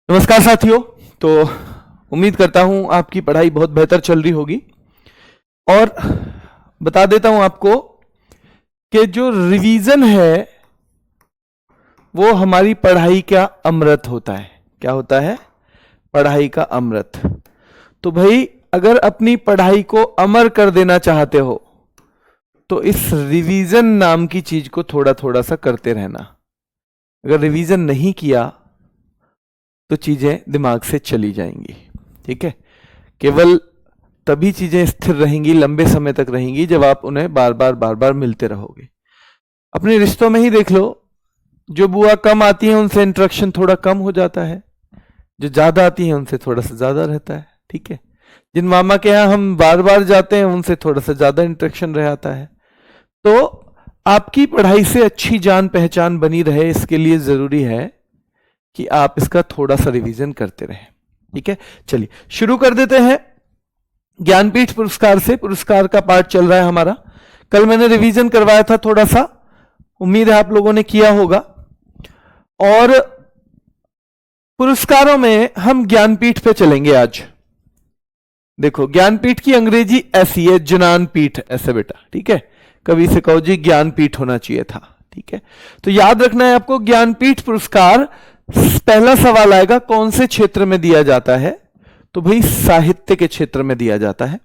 नमस्कार साथियों। तो उम्मीद करता हूं आपकी पढ़ाई बहुत बेहतर चल रही होगी और बता देता हूं आपको कि जो रिवीजन है वो हमारी पढ़ाई का अमृत होता है। क्या होता है? पढ़ाई का अमृत। तो भाई अगर अपनी पढ़ाई को अमर कर देना चाहते हो तो इस रिवीजन नाम की चीज को थोड़ा थोड़ा सा करते रहना। अगर रिवीजन नहीं किया तो चीजें दिमाग से चली जाएंगी। ठीक है, केवल तभी चीजें स्थिर रहेंगी, लंबे समय तक रहेंगी, जब आप उन्हें बार बार मिलते रहोगे। अपने रिश्तों में ही देख लो, जो बुआ कम आती है उनसे इंटरेक्शन थोड़ा कम हो जाता है, जो ज्यादा आती है उनसे थोड़ा सा ज्यादा रहता है। ठीक है, जिन मामा के यहां हम बार बार जाते हैं उनसे थोड़ा सा ज्यादा इंटरेक्शन रहता है। तो आपकी पढ़ाई से अच्छी जान पहचान बनी रहे, इसके लिए जरूरी है कि आप इसका थोड़ा सा रिवीजन करते रहें। ठीक है, चलिए शुरू कर देते हैं ज्ञानपीठ पुरस्कार से। पुरस्कार का पार्ट चल रहा है हमारा। कल मैंने रिवीजन करवाया था थोड़ा सा, उम्मीद है आप लोगों ने किया होगा। और पुरस्कारों में हम ज्ञानपीठ पे चलेंगे आज। देखो, ज्ञानपीठ की अंग्रेजी ऐसी है, ज्ञानपीठ ऐसे बेटा। ठीक है, कभी से कहो जी ज्ञानपीठ होना चाहिए था। ठीक है, तो याद रखना है आपको, ज्ञानपीठ पुरस्कार पहला सवाल आएगा कौन से क्षेत्र में दिया जाता है? तो भाई साहित्य के क्षेत्र में दिया जाता है।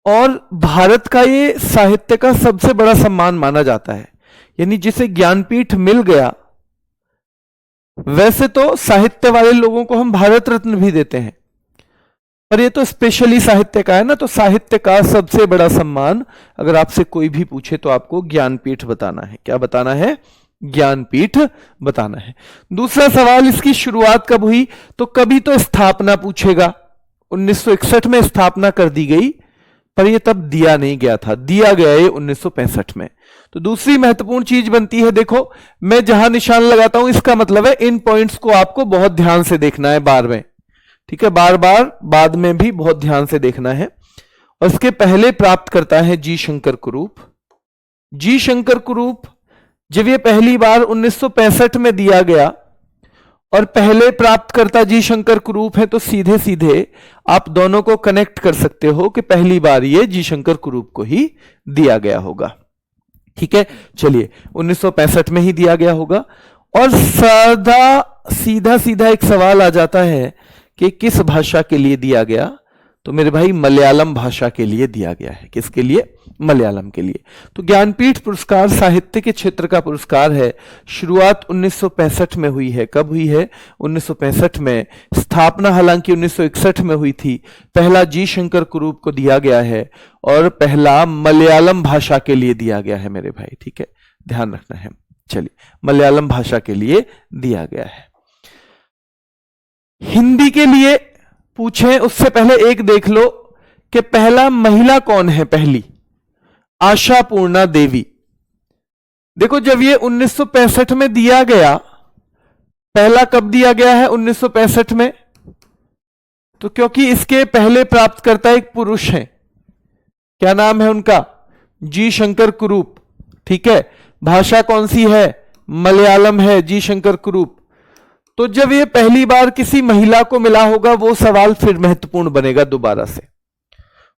और भारत का ये साहित्य का सबसे बड़ा सम्मान माना जाता है, यानी जिसे ज्ञानपीठ मिल गया। वैसे तो साहित्य वाले लोगों को हम भारत रत्न भी देते हैं, पर ये तो स्पेशली साहित्य का है ना। तो साहित्य का सबसे बड़ा सम्मान अगर आपसे कोई भी पूछे तो आपको ज्ञानपीठ बताना है। क्या बताना है? ज्ञानपीठ बताना है। दूसरा सवाल, इसकी शुरुआत कब हुई? तो कभी तो स्थापना पूछेगा। 1961 में स्थापना कर दी गई, पर यह तब दिया नहीं गया था, दिया गया ये 1965 में। तो दूसरी महत्वपूर्ण चीज बनती है, देखो मैं जहां निशान लगाता हूं इसका मतलब है इन पॉइंट्स को आपको बहुत ध्यान से देखना है बार में। ठीक है, बार बार बाद में भी बहुत ध्यान से देखना है। और इसके पहले प्राप्त करता है जी शंकर कुरूप। जी शंकर कुरूप जब ये पहली बार 1965 में दिया गया और पहले प्राप्तकर्ता जी शंकर कुरूप है, तो सीधे सीधे आप दोनों को कनेक्ट कर सकते हो कि पहली बार ये जी शंकर कुरूप को ही दिया गया होगा। ठीक है, चलिए 1965 में ही दिया गया होगा। और सीधा सीधा एक सवाल आ जाता है कि किस भाषा के लिए दिया गया? तो मेरे भाई मलयालम भाषा के लिए दिया गया है। किसके लिए? मलयालम के लिए। तो ज्ञानपीठ पुरस्कार साहित्य के क्षेत्र का पुरस्कार है। शुरुआत 1965 में हुई है। कब हुई है? 1965 में। स्थापना हालांकि 1961 में हुई थी। पहला जी शंकर कुरूप को दिया गया है और पहला मलयालम भाषा के लिए दिया गया है मेरे भाई। ठीक है, ध्यान रखना है। चलिए, मलयालम भाषा के लिए दिया गया है। हिंदी के लिए पूछें उससे पहले एक देख लो कि पहला महिला कौन है? पहली आशापूर्णा देवी। देखो, जब ये 1965 में दिया गया, पहला कब दिया गया है? 1965 में। तो क्योंकि इसके पहले प्राप्तकर्ता एक पुरुष हैं, क्या नाम है उनका? जी शंकर कुरूप। ठीक है, भाषा कौन सी है? मलयालम है, जी शंकर कुरूप। तो जब ये पहली बार किसी महिला को मिला होगा, वो सवाल फिर महत्वपूर्ण बनेगा दोबारा से।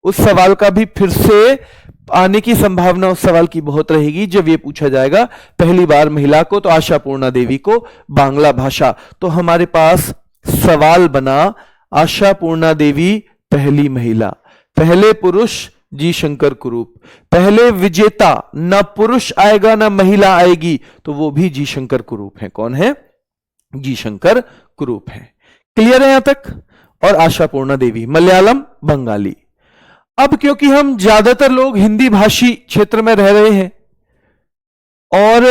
उस सवाल का भी फिर से आने की संभावना उस सवाल की बहुत रहेगी जब ये पूछा जाएगा पहली बार महिला को, तो आशापूर्णा देवी को बांग्ला भाषा। तो हमारे पास सवाल बना आशापूर्णा देवी पहली महिला, पहले पुरुष जी शंकर कुरूप, पहले विजेता ना पुरुष आएगा ना महिला आएगी, तो वो भी जी शंकर कुरूप है। कौन है? जी शंकर कुरूप है। क्लियर है यहां तक? और आशापूर्णा देवी मलयालम बंगाली। अब क्योंकि हम ज्यादातर लोग हिंदी भाषी क्षेत्र में रह रहे हैं और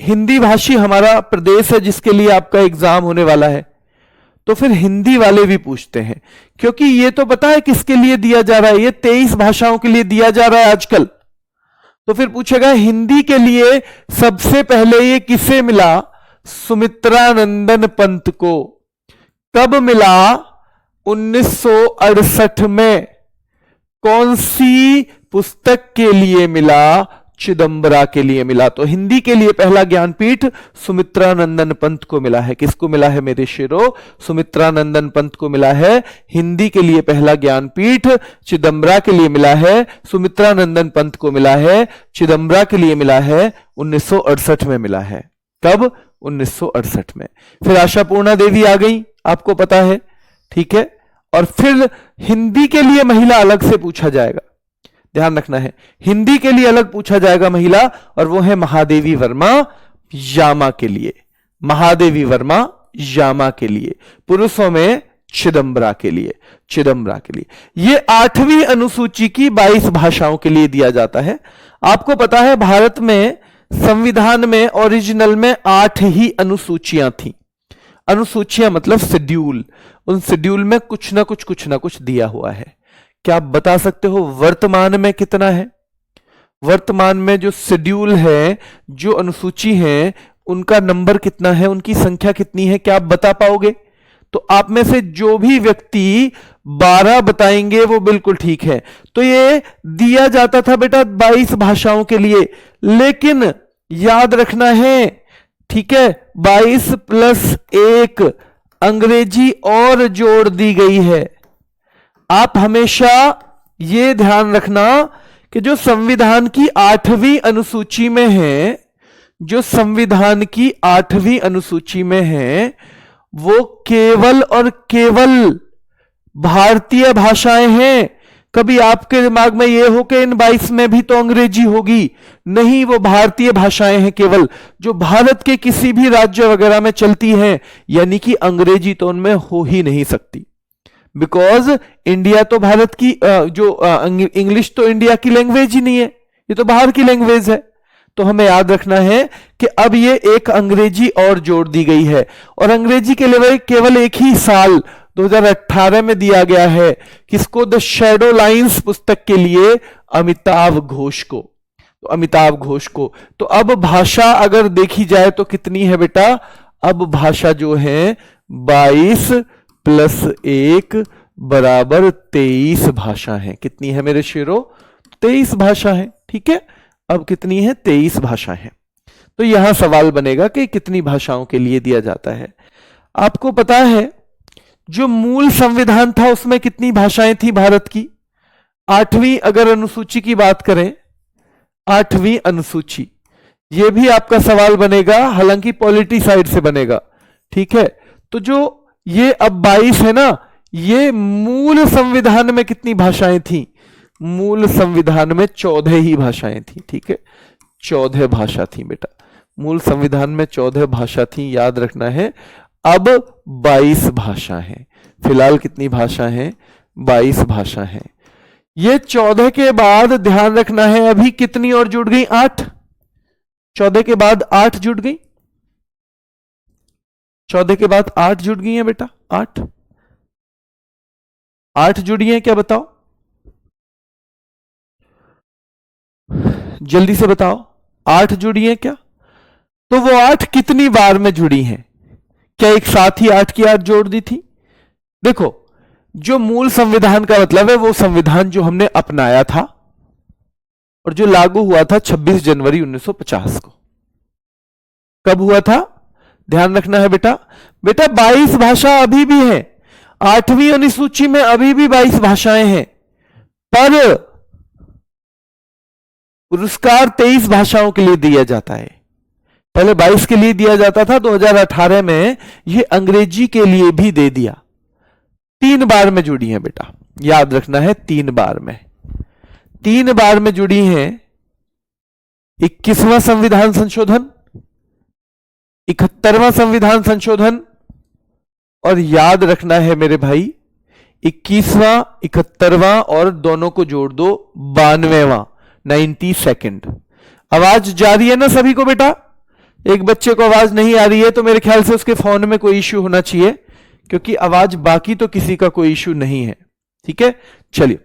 हिंदी भाषी हमारा प्रदेश है जिसके लिए आपका एग्जाम होने वाला है, तो फिर हिंदी वाले भी पूछते हैं। क्योंकि ये तो पता है किसके लिए दिया जा रहा है, ये 23 भाषाओं के लिए दिया जा रहा है आजकल। तो फिर पूछेगा हिंदी के लिए सबसे पहले ये किसे मिला? सुमित्रानंदन पंत को। कब मिला? 1968 में। कौन सी पुस्तक के लिए मिला? चिदंबरा के लिए मिला। तो हिंदी के लिए पहला ज्ञानपीठ सुमित्रानंदन पंत को मिला है। किसको मिला है मेरे शेरों? सुमित्रानंदन पंत को मिला है। हिंदी के लिए पहला ज्ञानपीठ चिदंबरा के लिए मिला है, सुमित्रानंदन पंत को मिला है। चिदंबरा के लिए मिला है 1968 में मिला है। कब? 1968 में। फिर आशापूर्णा देवी आ गई, आपको पता है, ठीक है। और फिर हिंदी के लिए महिला अलग से पूछा जाएगा, ध्यान रखना है, हिंदी के लिए अलग पूछा जाएगा महिला, और वो है महादेवी वर्मा यामा के लिए। महादेवी वर्मा यामा के लिए। पुरुषों में चिदंबरा के लिए, चिदंबरा के लिए। ये 8वीं अनुसूची की 22 भाषाओं के लिए दिया जाता है। आपको पता है भारत में संविधान में ओरिजिनल में 8 ही अनुसूचियां थी। अनुसूचियां मतलब शेड्यूल, उन शेड्यूल में कुछ ना कुछ दिया हुआ है। क्या आप बता सकते हो वर्तमान में कितना है? वर्तमान में जो शेड्यूल है, जो अनुसूची है, उनका नंबर कितना है, उनकी संख्या कितनी है, क्या आप बता पाओगे? तो आप में से जो भी व्यक्ति 12 बताएंगे वो बिल्कुल ठीक है। तो ये दिया जाता था बेटा 22 भाषाओं के लिए, लेकिन याद रखना है, ठीक है, 22 + 1 अंग्रेजी और जोड़ दी गई है। आप हमेशा ये ध्यान रखना कि जो संविधान की 8वीं अनुसूची में है, जो संविधान की 8वीं अनुसूची में है, वो केवल और केवल भारतीय भाषाएं हैं। कभी आपके दिमाग में ये हो कि इन 22 में भी तो अंग्रेजी होगी, नहीं, वो भारतीय भाषाएं हैं केवल, जो भारत के किसी भी राज्य वगैरह में चलती हैं, यानी कि अंग्रेजी तो उनमें हो ही नहीं सकती। बिकॉज इंडिया तो भारत की इंग्लिश तो इंडिया की लैंग्वेज ही नहीं है, ये तो बाहर की लैंग्वेज है। तो हमें याद रखना है कि अब ये एक अंग्रेजी और जोड़ दी गई है, और अंग्रेजी के लिए केवल एक ही साल 2018 में दिया गया है। किसको? द शैडो लाइंस पुस्तक के लिए अमिताभ घोष को। तो अमिताभ घोष को। तो अब भाषा अगर देखी जाए तो कितनी है बेटा? अब भाषा जो है 22 + 1 = 23 भाषा है। कितनी है मेरे शेरों? 23 भाषा है, ठीक है। अब कितनी है? 23 भाषा है। तो यहां सवाल बनेगा कि कितनी भाषाओं के लिए दिया जाता है। आपको पता है जो मूल संविधान था उसमें कितनी भाषाएं थी भारत की? 8वीं अगर अनुसूची की बात करें, 8वीं अनुसूची, यह भी आपका सवाल बनेगा, हालांकि पॉलिटी साइड से बनेगा, ठीक है। तो जो ये अब 22 है ना, ये मूल संविधान में कितनी भाषाएं थी? मूल संविधान में 14 ही भाषाएं थी, ठीक है, 14 भाषा थी बेटा। मूल संविधान में 14 भाषा थी, याद रखना है। अब 22 भाषा है। फिलहाल कितनी भाषा है? 22 भाषा है। ये 14 के बाद ध्यान रखना है, अभी कितनी और जुड़ गई? 8। 14 के बाद 8 जुड़ गई, 14 के बाद 8 जुड़ गई है बेटा। 8 जुड़ी है, क्या बताओ? जल्दी से बताओ, 8 जुड़ी है क्या? तो वो 8 कितनी बार में जुड़ी हैं? क्या एक साथ ही 8 की 8 जोड़ दी थी? देखो, जो मूल संविधान का मतलब है वो संविधान जो हमने अपनाया था और जो लागू हुआ था 26 जनवरी 1950 को। कब हुआ था? ध्यान रखना है बेटा। बेटा 22 भाषा अभी भी है, 8वीं अनुसूची में अभी भी 22 भाषाएं हैं, पर पुरस्कार 23 भाषाओं के लिए दिया जाता है। पहले 22 के लिए दिया जाता था, 2018 में ये अंग्रेजी के लिए भी दे दिया। 3 बार में जुड़ी है बेटा, याद रखना है, 3 बार में, 3 बार में जुड़ी हैं। 21वां संविधान संशोधन, 71वां संविधान संशोधन, और याद रखना है मेरे भाई 21वां, 71वां और दोनों को जोड़ दो 92वां, 92nd। आवाज जा रही है ना सभी को बेटा? एक बच्चे को आवाज नहीं आ रही है तो मेरे ख्याल से उसके फोन में कोई इश्यू होना चाहिए, क्योंकि आवाज बाकी तो किसी का कोई इश्यू नहीं है, ठीक है। चलिए,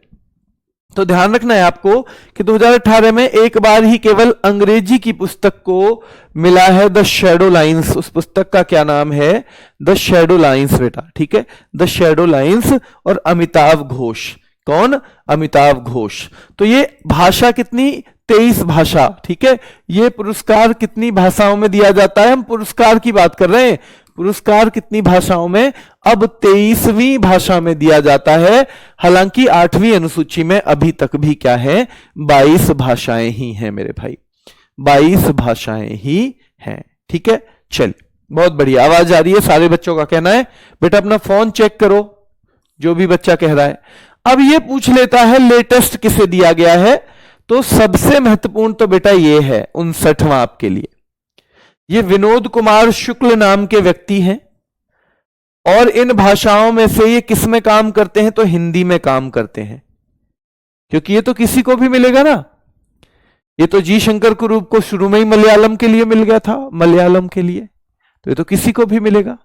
तो ध्यान रखना है आपको कि 2018 में एक बार ही केवल अंग्रेजी की पुस्तक को मिला है द शैडो लाइंस। उस पुस्तक का क्या नाम है? द शैडो लाइंस बेटा, ठीक है, द शैडो लाइंस। और अमिताभ घोष, कौन? अमिताभ घोष। तो ये भाषा कितनी? 23 भाषा, ठीक है। ये पुरस्कार कितनी भाषाओं में दिया जाता है, हम पुरस्कार की बात कर रहे हैं। पुरस्कार कितनी भाषाओं में, अब 23वीं भाषा में दिया जाता है। हालांकि 8वीं अनुसूची में अभी तक भी क्या है, 22 भाषाएं ही हैं मेरे भाई, 22 भाषाएं ही हैं, ठीक है। चलिए, बहुत बढ़िया, आवाज आ रही है, सारे बच्चों का कहना है। बेटा अपना फोन चेक करो, जो भी बच्चा कह रहा है। अब ये पूछ लेता है लेटेस्ट किसे दिया गया है, तो सबसे महत्वपूर्ण तो बेटा ये है 59वां आपके लिए। ये विनोद कुमार शुक्ल नाम के व्यक्ति हैं और इन भाषाओं में से ये किस में काम करते हैं, तो हिंदी में काम करते हैं, क्योंकि ये तो किसी को भी मिलेगा ना। ये तो जी शंकर कुरूप को शुरू में ही मलयालम के लिए मिल गया था, मलयालम के लिए, तो ये तो किसी को भी मिलेगा।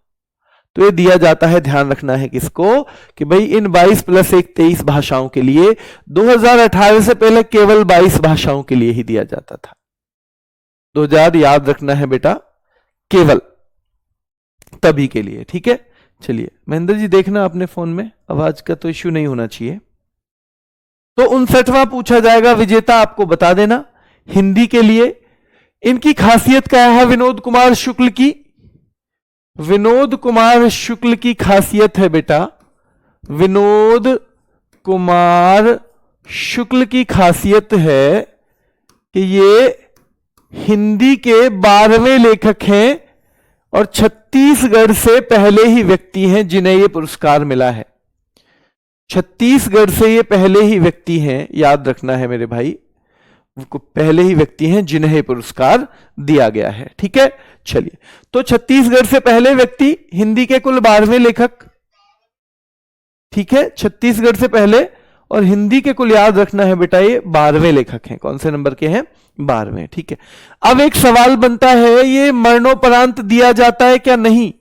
तो ये दिया जाता है, ध्यान रखना है किसको, कि भाई इन 22 + 1 23 भाषाओं के लिए 2018 से पहले केवल 22 भाषाओं के लिए ही दिया जाता था। 2000 याद रखना है बेटा, केवल तभी के लिए, ठीक है। चलिए महेंद्र जी देखना अपने फोन में, आवाज का तो इश्यू नहीं होना चाहिए। तो 59वां पूछा जाएगा, विजेता आपको बता देना हिंदी के लिए। इनकी खासियत क्या है विनोद कुमार शुक्ल की, विनोद कुमार शुक्ल की खासियत है बेटा, विनोद कुमार शुक्ल की खासियत है कि ये हिंदी के 12वें लेखक हैं और छत्तीसगढ़ से पहले ही व्यक्ति हैं जिन्हें यह पुरस्कार मिला है। छत्तीसगढ़ से ये पहले ही व्यक्ति हैं, याद रखना है मेरे भाई, पहले ही व्यक्ति हैं जिन्हें पुरस्कार दिया गया है, ठीक है। चलिए, तो छत्तीसगढ़ से पहले व्यक्ति, हिंदी के कुल 12वें लेखक, ठीक है, छत्तीसगढ़ से पहले, और हिंदी के कुल याद रखना है बेटा ये 12वें लेखक हैं। कौन से नंबर के हैं, 12वें, ठीक है। अब एक सवाल बनता है, ये मरणोपरांत दिया जाता है क्या, नहीं,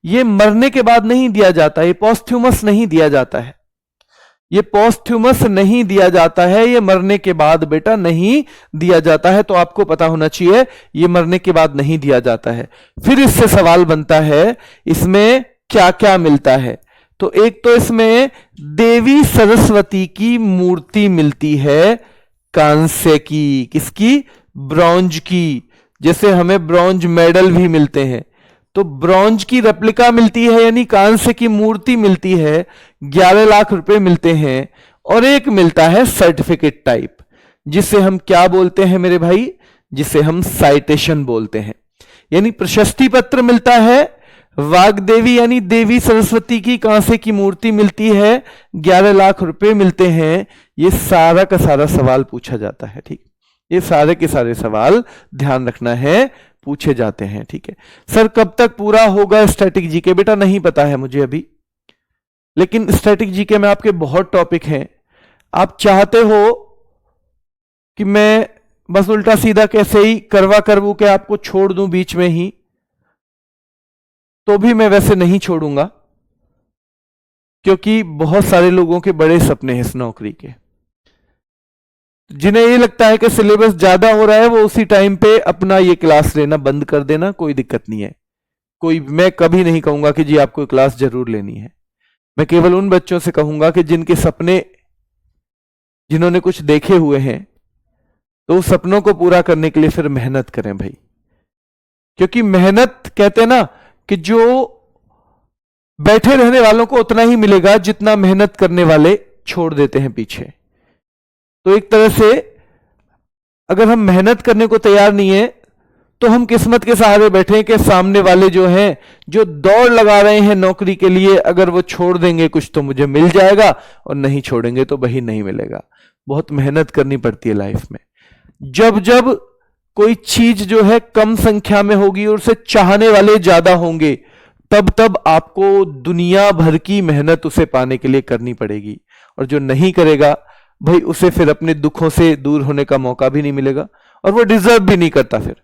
ये मरने के बाद नहीं दिया जाता, ये पोस्थ्यूमस नहीं दिया जाता है, ये पोस्थ्यूमस नहीं दिया जाता है, ये मरने के बाद बेटा नहीं दिया जाता है। तो आपको पता होना चाहिए ये मरने के बाद नहीं दिया जाता है। फिर इससे सवाल बनता है इसमें क्या क्या मिलता है, तो एक तो इसमें देवी सरस्वती की मूर्ति मिलती है, कांस्य की, किसकी, ब्रॉन्ज की, जैसे हमें ब्रॉन्ज मेडल भी मिलते हैं, तो ब्रॉन्ज की रेप्लिका मिलती है, यानी कांस्य की मूर्ति मिलती है, 11 लाख रुपए मिलते हैं। और एक मिलता है सर्टिफिकेट टाइप, जिसे हम क्या बोलते हैं मेरे भाई, जिसे हम साइटेशन बोलते हैं, यानी प्रशस्ति पत्र मिलता है, वाग्देवी यानी देवी सरस्वती की कांसे की मूर्ति मिलती है, 11 लाख रुपए मिलते हैं। ये सारा का सारा सवाल पूछा जाता है, ठीक, ये सारे के सारे सवाल ध्यान रखना है पूछे जाते हैं, ठीक है। सर कब तक पूरा होगा स्टैटिक जीके, बेटा नहीं पता है मुझे अभी, लेकिन स्टैटिक जीके में आपके बहुत टॉपिक हैं। आप चाहते हो कि मैं बस उल्टा सीधा कैसे ही करवा करवू के आपको छोड़ दूं बीच में ही, तो भी मैं वैसे नहीं छोड़ूंगा, क्योंकि बहुत सारे लोगों के बड़े सपने हैं इस नौकरी के। जिन्हें ये लगता है कि सिलेबस ज्यादा हो रहा है, वो उसी टाइम पे अपना ये क्लास लेना बंद कर देना, कोई दिक्कत नहीं है। मैं कभी नहीं कहूंगा कि जी आपको क्लास जरूर लेनी है। मैं केवल उन बच्चों से कहूंगा कि जिनके सपने, जिन्होंने कुछ देखे हुए हैं, तो उस सपनों को पूरा करने के लिए फिर मेहनत करें भाई, क्योंकि मेहनत कहते हैं ना कि जो बैठे रहने वालों को उतना ही मिलेगा जितना मेहनत करने वाले छोड़ देते हैं पीछे। तो एक तरह से अगर हम मेहनत करने को तैयार नहीं है, तो हम किस्मत के सहारे बैठे हैं कि सामने वाले जो हैं, जो दौड़ लगा रहे हैं नौकरी के लिए, अगर वो छोड़ देंगे कुछ तो मुझे मिल जाएगा, और नहीं छोड़ेंगे तो वही नहीं मिलेगा। बहुत मेहनत करनी पड़ती है लाइफ में। जब जब कोई चीज जो है कम संख्या में होगी और उसे चाहने वाले ज्यादा होंगे, तब तब आपको दुनिया भर की मेहनत उसे पाने के लिए करनी पड़ेगी। और जो नहीं करेगा भाई, उसे फिर अपने दुखों से दूर होने का मौका भी नहीं मिलेगा, और वो डिजर्व भी नहीं करता। फिर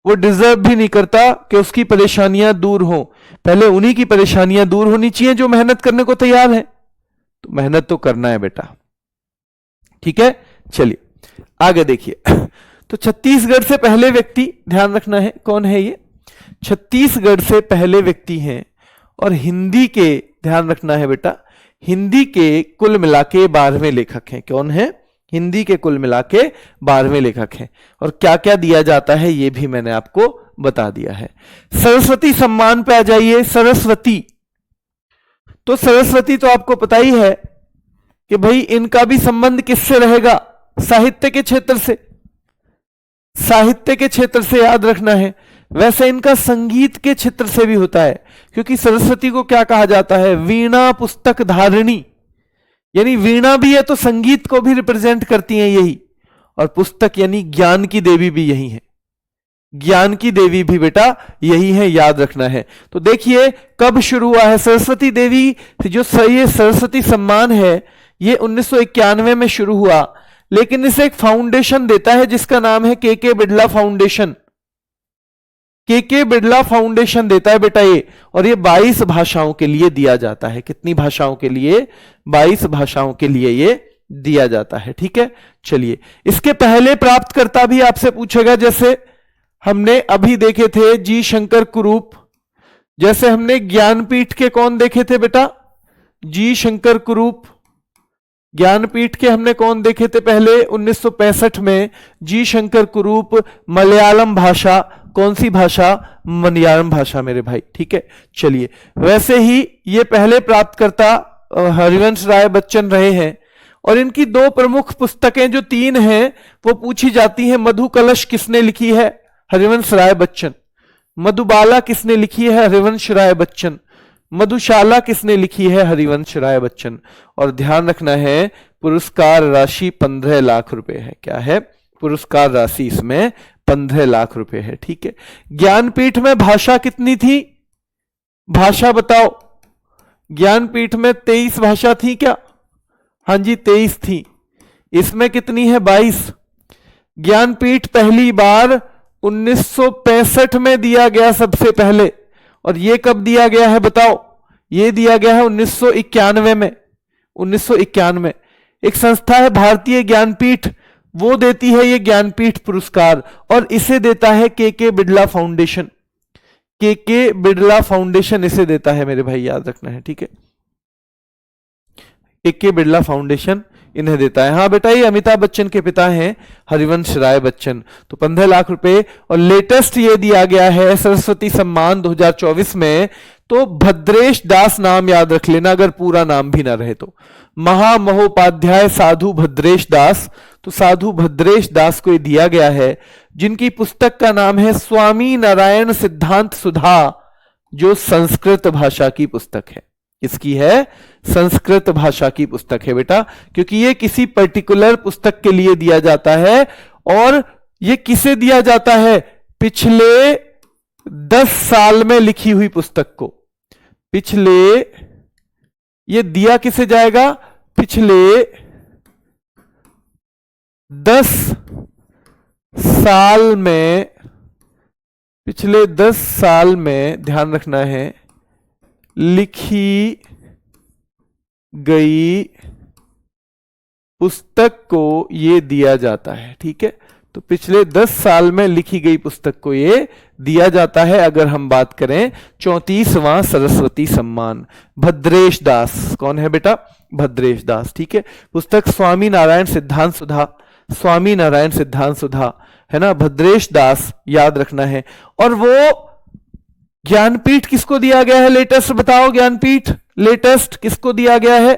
वो डिजर्व भी नहीं करता कि उसकी परेशानियां दूर हों। पहले उन्हीं की परेशानियां दूर होनी चाहिए जो मेहनत करने को तैयार है। तो मेहनत तो करना है बेटा, ठीक है। चलिए आगे देखिए। तो छत्तीसगढ़ से पहले व्यक्ति, ध्यान रखना है कौन है ये, छत्तीसगढ़ से पहले व्यक्ति हैं, और हिंदी के, ध्यान रखना है बेटा, हिंदी के कुल मिलाके 12वें लेखक हैं। कौन है, हिंदी के कुल मिला के 12वें लेखक हैं। और क्या क्या दिया जाता है ये भी मैंने आपको बता दिया है। सरस्वती सम्मान पे आ जाइए। सरस्वती, तो सरस्वती तो आपको पता ही है कि भाई इनका भी संबंध किससे रहेगा? साहित्य के क्षेत्र से। साहित्य के क्षेत्र से याद रखना है। वैसे इनका संगीत के क्षेत्र से भी होता है, क्योंकि सरस्वती को क्या कहा जाता है? वीणा पुस्तक धारिणी, यानी वीणा भी है तो संगीत को भी रिप्रेजेंट करती हैं यही, और पुस्तक यानी ज्ञान की देवी भी यही है। ज्ञान की देवी भी बेटा यही है, याद रखना है। तो देखिए कब शुरू हुआ है सरस्वती देवी, जो ये सरस्वती सम्मान है ये 1991 में शुरू हुआ, लेकिन इसे एक फाउंडेशन देता है जिसका नाम है के बिड़ला फाउंडेशन। के बिड़ला फाउंडेशन देता है बेटा ये, और ये 22 भाषाओं के लिए दिया जाता है। कितनी भाषाओं के लिए? 22 भाषाओं के लिए ये दिया जाता है। ठीक है, चलिए इसके पहले प्राप्तकर्ता भी आपसे पूछेगा, जैसे हमने अभी देखे थे जी शंकर कुरूप, जैसे हमने ज्ञानपीठ के कौन देखे थे बेटा? जी शंकर कुरूप। ज्ञानपीठ के हमने कौन देखे थे पहले? 1965 में जी शंकर कुरूप, मलयालम भाषा। कौन सी भाषा? मलयालम भाषा मेरे भाई। ठीक है, चलिए वैसे ही ये पहले प्राप्तकर्ता हरिवंश राय बच्चन रहे हैं, और इनकी दो प्रमुख पुस्तकें जो 3 हैं वो पूछी जाती हैं। मधु कलश किसने लिखी है? हरिवंश राय बच्चन। मधुबाला किसने लिखी है? हरिवंश राय बच्चन। मधुशाला किसने लिखी है? हरिवंश राय बच्चन। और ध्यान रखना है पुरस्कार राशि 15 लाख रुपए है। क्या है? पुरस्कार राशि इसमें 15 लाख रुपए है। ठीक है, ज्ञानपीठ में भाषा कितनी थी? भाषा बताओ। ज्ञानपीठ में 23 भाषा थी क्या? हां जी 23 थी। इसमें कितनी है? 22। ज्ञानपीठ पहली बार 1965 में दिया गया सबसे पहले, और ये कब दिया गया है बताओ? ये दिया गया है 1991 में। 1991 एक संस्था है भारतीय ज्ञानपीठ, वो देती है ये ज्ञानपीठ पुरस्कार, और इसे देता है के बिड़ला फाउंडेशन। के बिड़ला फाउंडेशन इसे देता है मेरे भाई, याद रखना है। ठीक है, के बिड़ला फाउंडेशन इन्हें देता है। हाँ बेटा, ये अमिताभ बच्चन के पिता हैं हरिवंश राय बच्चन। तो 15 लाख रुपए, और लेटेस्ट ये दिया गया है सरस्वती सम्मान 2024 में, तो भद्रेश दास नाम याद रख लेना, अगर पूरा नाम भी ना रहे तो। महामहोपाध्याय साधु भद्रेश दास, तो साधु भद्रेश दास को ये दिया गया है, जिनकी पुस्तक का नाम है स्वामी नारायण सिद्धांत सुधा, जो संस्कृत भाषा की पुस्तक है। किसकी है? संस्कृत भाषा की पुस्तक है बेटा, क्योंकि ये किसी पर्टिकुलर पुस्तक के लिए दिया जाता है। और ये किसे दिया जाता है? पिछले 10 साल में लिखी हुई पुस्तक को। पिछले, ये दिया किसे जाएगा? पिछले 10 साल में, पिछले 10 साल में ध्यान रखना है, लिखी गई पुस्तक को ये दिया जाता है। ठीक है, तो पिछले 10 साल में लिखी गई पुस्तक को ये दिया जाता है। अगर हम बात करें 34वां सरस्वती सम्मान, भद्रेश दास। कौन है बेटा? भद्रेश दास। ठीक है, पुस्तक स्वामी नारायण सिद्धांत सुधा, स्वामी नारायण सिद्धांत सुधा है ना, भद्रेश दास, याद रखना है। और वो ज्ञानपीठ किसको दिया गया है? लेटेस्ट बताओ, ज्ञानपीठ लेटेस्ट किसको दिया गया है?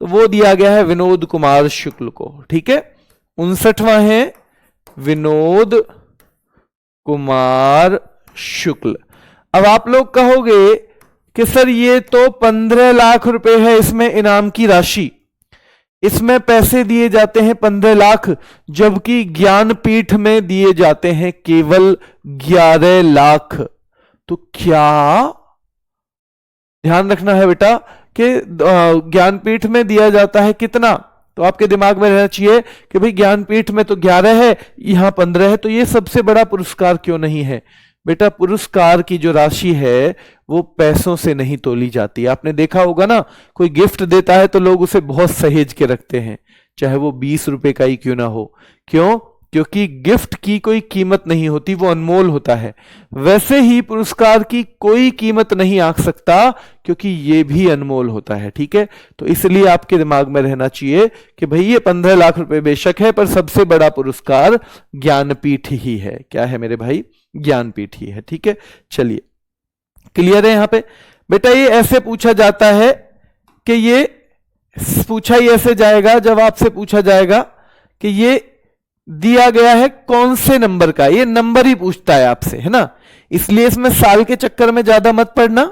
तो वो दिया गया है विनोद कुमार शुक्ल को। ठीक है, 59वां है विनोद कुमार शुक्ल। अब आप लोग कहोगे कि सर ये तो 15 लाख रुपए है इसमें इनाम की राशि, इसमें पैसे दिए जाते हैं 15 लाख, जबकि ज्ञानपीठ में दिए जाते हैं केवल 11 लाख। तो क्या ध्यान रखना है बेटा कि ज्ञानपीठ में दिया जाता है कितना? तो आपके दिमाग में रहना चाहिए कि भाई ज्ञानपीठ में तो 11 है, यहां 15 है, तो ये सबसे बड़ा पुरस्कार क्यों नहीं है? बेटा पुरस्कार की जो राशि है वो पैसों से नहीं तोली जाती। आपने देखा होगा ना, कोई गिफ्ट देता है तो लोग उसे बहुत सहेज के रखते हैं, चाहे वो 20 रुपए का ही क्यों ना हो। क्यों? क्योंकि गिफ्ट की कोई कीमत नहीं होती, वो अनमोल होता है। वैसे ही पुरस्कार की कोई कीमत नहीं आंक सकता, क्योंकि ये भी अनमोल होता है। ठीक है, तो इसलिए आपके दिमाग में रहना चाहिए कि भाई ये 15 लाख रुपए बेशक है, पर सबसे बड़ा पुरस्कार ज्ञानपीठ ही है। क्या है मेरे भाई? ज्ञानपीठ ही है। ठीक है, चलिए क्लियर है यहां पे? बेटा ये ऐसे पूछा जाता है कि ये पूछा ही ऐसे जाएगा जब आपसे पूछा जाएगा कि ये दिया गया है कौन से नंबर का, ये नंबर ही पूछता है आपसे, है ना। इसलिए इसमें साल के चक्कर में ज्यादा मत पड़ना।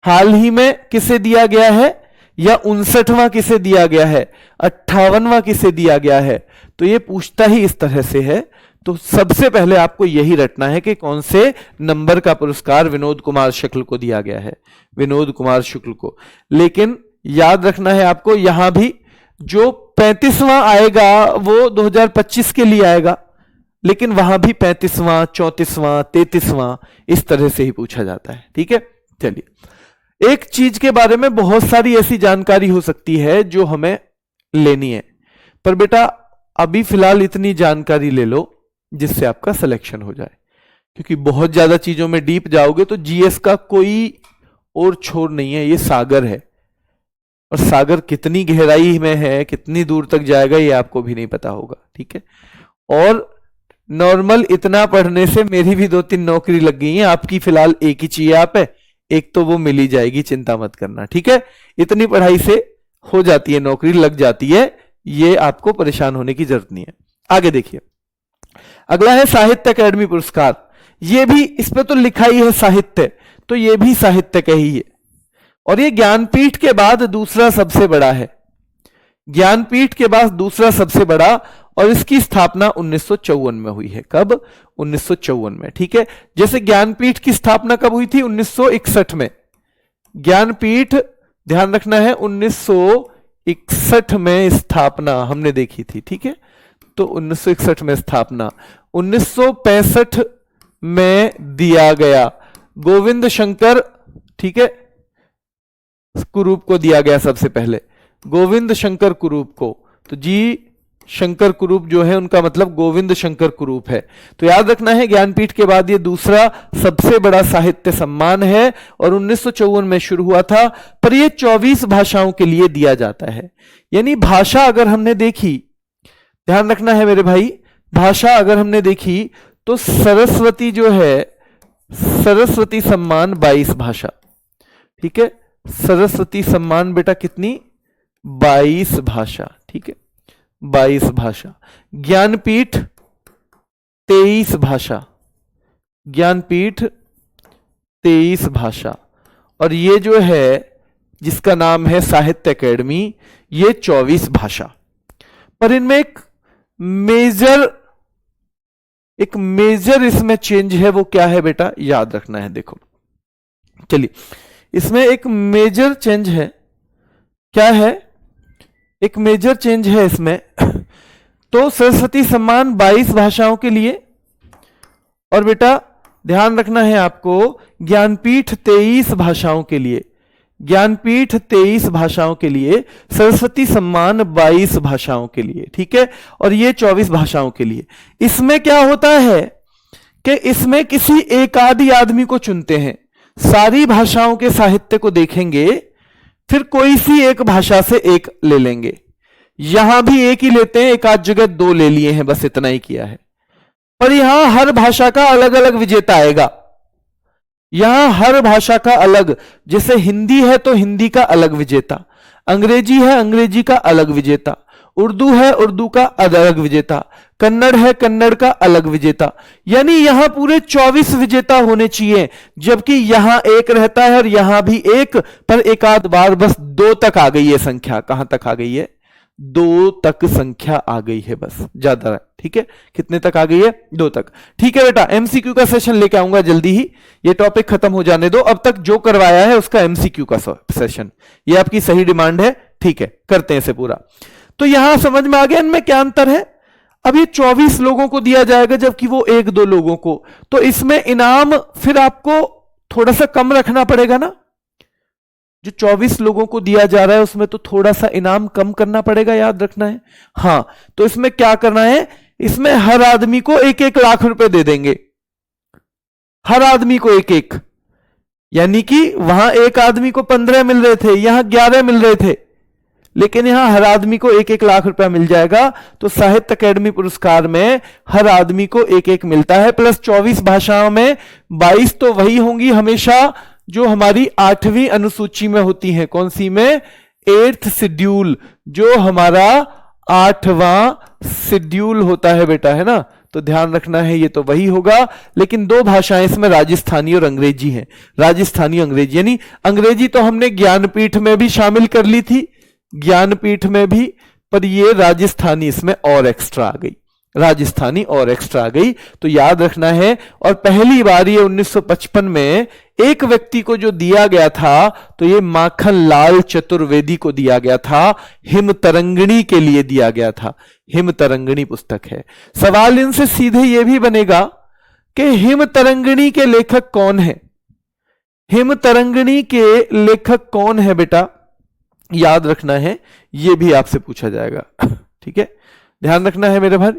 हाल ही में किसे दिया गया है, या 59वां किसे दिया गया है, 58वां किसे दिया गया है, तो ये पूछता ही इस तरह से है। तो सबसे पहले आपको यही रटना है कि कौन से नंबर का पुरस्कार विनोद कुमार शुक्ल को दिया गया है, विनोद कुमार शुक्ल को। लेकिन याद रखना है आपको, यहां भी जो 35वां आएगा वो 2025 के लिए आएगा, लेकिन वहां भी 35वां, 34वां, 33वां इस तरह से ही पूछा जाता है। ठीक है, चलिए एक चीज के बारे में बहुत सारी ऐसी जानकारी हो सकती है जो हमें लेनी है, पर बेटा अभी फिलहाल इतनी जानकारी ले लो जिससे आपका सिलेक्शन हो जाए, क्योंकि बहुत ज्यादा चीजों में डीप जाओगे तो जीएस का कोई और छोर नहीं है, ये सागर है। और सागर कितनी गहराई में है, कितनी दूर तक जाएगा, ये आपको भी नहीं पता होगा। ठीक है, और नॉर्मल इतना पढ़ने से मेरी भी 2-3 नौकरी लग गई है, आपकी फिलहाल एक ही चाहिए आप है, एक तो वो मिल ही जाएगी, चिंता मत करना। ठीक है, इतनी पढ़ाई से हो जाती है, नौकरी लग जाती है, ये आपको परेशान होने की जरूरत नहीं है। आगे देखिए, अगला है साहित्य अकादमी पुरस्कार। ये भी इस पे तो लिखा ही है साहित्य, तो ये भी साहित्य का ही है, और ये ज्ञानपीठ के बाद दूसरा सबसे बड़ा है। ज्ञानपीठ के बाद दूसरा सबसे बड़ा, और इसकी स्थापना 1954 में हुई है। कब? 1954 में। ठीक है, जैसे ज्ञानपीठ की स्थापना कब हुई थी? 1961 में। ज्ञानपीठ ध्यान रखना है 1961 में स्थापना हमने देखी थी। ठीक है, तो 1961 में स्थापना, 1965 में दिया गया गोविंद शंकर, ठीक है, कुरूप को दिया गया सबसे पहले, गोविंद शंकर कुरूप को। तो जी शंकर कुरूप जो है उनका मतलब गोविंद शंकर कुरूप है। तो याद रखना है ज्ञानपीठ के बाद ये दूसरा सबसे बड़ा साहित्य सम्मान है, और 1954 में शुरू हुआ था, पर ये 24 भाषाओं के लिए दिया जाता है। यानी भाषा अगर हमने देखी, ध्यान रखना है मेरे भाई, भाषा अगर हमने देखी तो सरस्वती जो है, सरस्वती सम्मान 22 भाषा। ठीक है, सरस्वती सम्मान बेटा कितनी? 22 भाषा। ठीक है, 22 भाषा। ज्ञानपीठ 23 भाषा, ज्ञानपीठ 23 भाषा, और ये जो है जिसका नाम है साहित्य अकादमी, ये 24 भाषा। पर इनमें एक मेजर इसमें चेंज है, वो क्या है बेटा? याद रखना है। देखो चलिए, इसमें एक मेजर चेंज है। क्या है? एक मेजर चेंज है इसमें। तो सरस्वती सम्मान 22 भाषाओं के लिए, और बेटा ध्यान रखना है आपको, ज्ञानपीठ 23 भाषाओं के लिए, ज्ञानपीठ 23 भाषाओं के लिए, सरस्वती सम्मान 22 भाषाओं के लिए। ठीक है, और ये 24 भाषाओं के लिए। इसमें क्या होता है कि इसमें किसी एक आदि आदमी को चुनते हैं, सारी भाषाओं के साहित्य को देखेंगे, फिर कोई सी एक भाषा से एक ले लेंगे। यहां भी एक ही लेते हैं, एक आध जगह 2 ले लिए हैं, बस इतना ही किया है। पर यहां हर भाषा का अलग अलग विजेता आएगा। यहां हर भाषा का अलग, जैसे हिंदी है तो हिंदी का अलग विजेता, अंग्रेजी है अंग्रेजी का अलग विजेता, उर्दू है उर्दू का अलग विजेता, कन्नड़ है कन्नड़ का अलग विजेता। यानी यहां पूरे 24 विजेता होने चाहिए, जबकि यहां एक रहता है और यहां भी एक, पर एक आध बार बस 2 तक आ गई है संख्या। कहां तक आ गई है? 2 तक संख्या आ गई है, बस ज्यादा। ठीक है, कितने तक आ गई है? 2 तक। ठीक है बेटा, एमसीक्यू का सेशन लेके आऊंगा जल्दी ही, ये टॉपिक खत्म हो जाने दो। अब तक जो करवाया है उसका एमसीक्यू का सेशन, ये आपकी सही डिमांड है। ठीक है, करते हैं इसे पूरा। तो यहां समझ में आ गया इनमें क्या अंतर है। अब ये 24 लोगों को दिया जाएगा, जबकि वो 1-2 लोगों को, तो इसमें इनाम फिर आपको थोड़ा सा कम रखना पड़ेगा ना। जो 24 लोगों को दिया जा रहा है उसमें तो थोड़ा सा इनाम कम करना पड़ेगा, याद रखना है। हां, तो इसमें क्या करना है, इसमें हर आदमी को 1-1 लाख रुपए दे देंगे, हर आदमी को 1-1, यानी कि वहां एक आदमी को 15 मिल रहे थे, यहां 11 मिल रहे थे, लेकिन यहां हर आदमी को 1-1 लाख रुपया मिल जाएगा। तो साहित्य अकेडमी पुरस्कार में हर आदमी को 1-1 मिलता है, प्लस 24 भाषाओं में 22 तो वही होंगी हमेशा जो हमारी 8वीं अनुसूची में होती है। कौन सी में? 8th शेड्यूल, जो हमारा 8वां शेड्यूल होता है बेटा, है ना। तो ध्यान रखना है, ये तो वही होगा, लेकिन 2 भाषाएं इसमें राजस्थानी और अंग्रेजी हैं। राजस्थानी अंग्रेजी, यानी अंग्रेजी तो हमने ज्ञानपीठ में भी शामिल कर ली थी, ज्ञानपीठ में भी, पर ये राजस्थानी इसमें और एक्स्ट्रा आ गई, राजस्थानी और एक्स्ट्रा आ गई, तो याद रखना है। और पहली बार ये 1955 में एक व्यक्ति को जो दिया गया था, तो ये माखन लाल चतुर्वेदी को दिया गया था, हिम तरंगिणी के लिए दिया गया था। हिम तरंगिणी पुस्तक है। सवाल इनसे सीधे ये भी बनेगा कि हिम तरंगिणी के लेखक कौन है? हिम तरंगिणी के लेखक कौन है बेटा, याद रखना है, यह भी आपसे पूछा जाएगा। ठीक है, ध्यान रखना है मेरे भाई,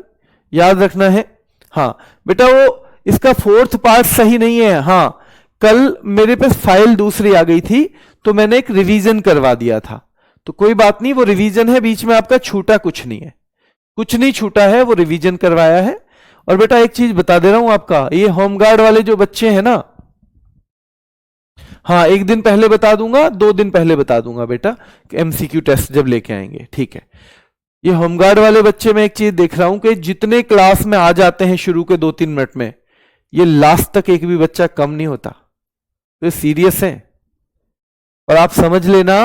याद रखना है। हाँ बेटा, वो इसका 4th पार्ट सही नहीं है। हाँ, कल मेरे पास फाइल दूसरी आ गई थी, तो मैंने एक रिवीजन करवा दिया था, तो कोई बात नहीं, वो रिवीजन है, बीच में आपका छूटा कुछ नहीं है, कुछ नहीं छूटा है, वो रिवीजन करवाया है। और बेटा एक चीज बता दे रहा हूं आपका, ये होमगार्ड वाले जो बच्चे हैं ना, हाँ 1 दिन पहले बता दूंगा, 2 दिन पहले बता दूंगा बेटा, MCQ टेस्ट जब लेके आएंगे। ठीक है, ये होमगार्ड वाले बच्चे में एक चीज देख रहा हूं कि जितने क्लास में आ जाते हैं शुरू के 2-3 मिनट में, ये लास्ट तक एक भी बच्चा कम नहीं होता, तो ये सीरियस है। और आप समझ लेना,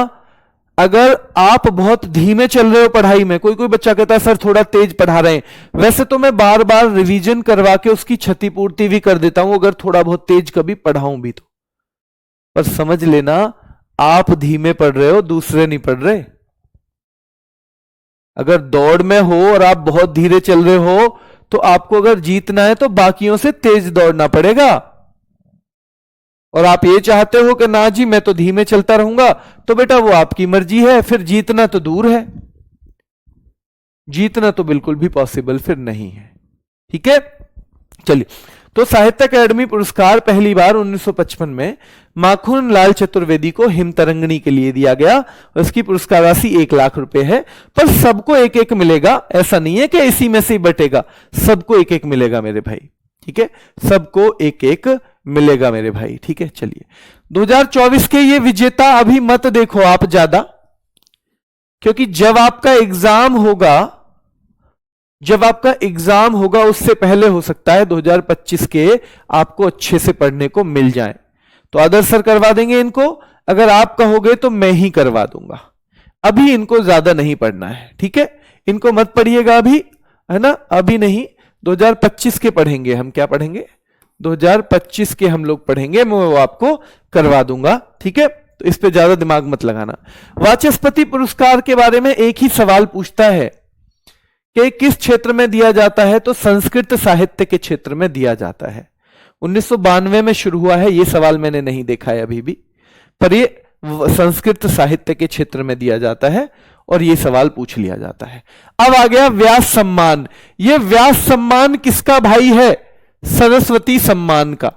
अगर आप बहुत धीमे चल रहे हो पढ़ाई में, कोई कोई बच्चा कहता है सर थोड़ा तेज पढ़ा रहे हैं, वैसे तो मैं बार बार रिवीजन करवा के उसकी क्षतिपूर्ति भी कर देता हूं, अगर थोड़ा बहुत तेज कभी पढ़ाऊं भी तो। पर समझ लेना, आप धीमे पढ़ रहे हो, दूसरे नहीं पढ़ रहे। अगर दौड़ में हो और आप बहुत धीरे चल रहे हो, तो आपको अगर जीतना है तो बाकियों से तेज दौड़ना पड़ेगा। और आप ये चाहते हो कि ना जी मैं तो धीमे चलता रहूंगा, तो बेटा वो आपकी मर्जी है, फिर जीतना तो दूर है, जीतना तो बिल्कुल भी पॉसिबल फिर नहीं है। ठीक है, चलिए, तो साहित्य अकेडमी पुरस्कार पहली बार 1955 में माखन लाल चतुर्वेदी को हिम तरंगिणी के लिए दिया गया। उसकी पुरस्कार राशि 1 लाख रुपए है, पर सबको 1-1 मिलेगा, ऐसा नहीं है कि इसी में से ही बटेगा, सबको 1-1 मिलेगा मेरे भाई। ठीक है, सबको 1-1 मिलेगा मेरे भाई। ठीक है, चलिए 2024 के ये विजेता अभी मत देखो आप ज्यादा, क्योंकि जब आपका एग्जाम होगा उससे पहले हो सकता है 2025 के आपको अच्छे से पढ़ने को मिल जाए। तो आदर्श सर करवा देंगे इनको, अगर आप कहोगे तो मैं ही करवा दूंगा, अभी इनको ज्यादा नहीं पढ़ना है। ठीक है, इनको मत पढ़िएगा अभी, है ना, अभी नहीं, 2025 के पढ़ेंगे हम। क्या पढ़ेंगे? 2025 के हम लोग पढ़ेंगे, मैं वो आपको करवा दूंगा। ठीक है, तो इस पे ज्यादा दिमाग मत लगाना। वाचस्पति पुरस्कार के बारे में एक ही सवाल पूछता है कि किस क्षेत्र में दिया जाता है, तो संस्कृत साहित्य के क्षेत्र में दिया जाता है। 1992 में शुरू हुआ है, यह सवाल मैंने नहीं देखा है अभी भी, पर यह संस्कृत साहित्य के क्षेत्र में दिया जाता है और यह सवाल पूछ लिया जाता है। अब आ गया व्यास सम्मान। यह व्यास सम्मान किसका भाई है? सरस्वती सम्मान का।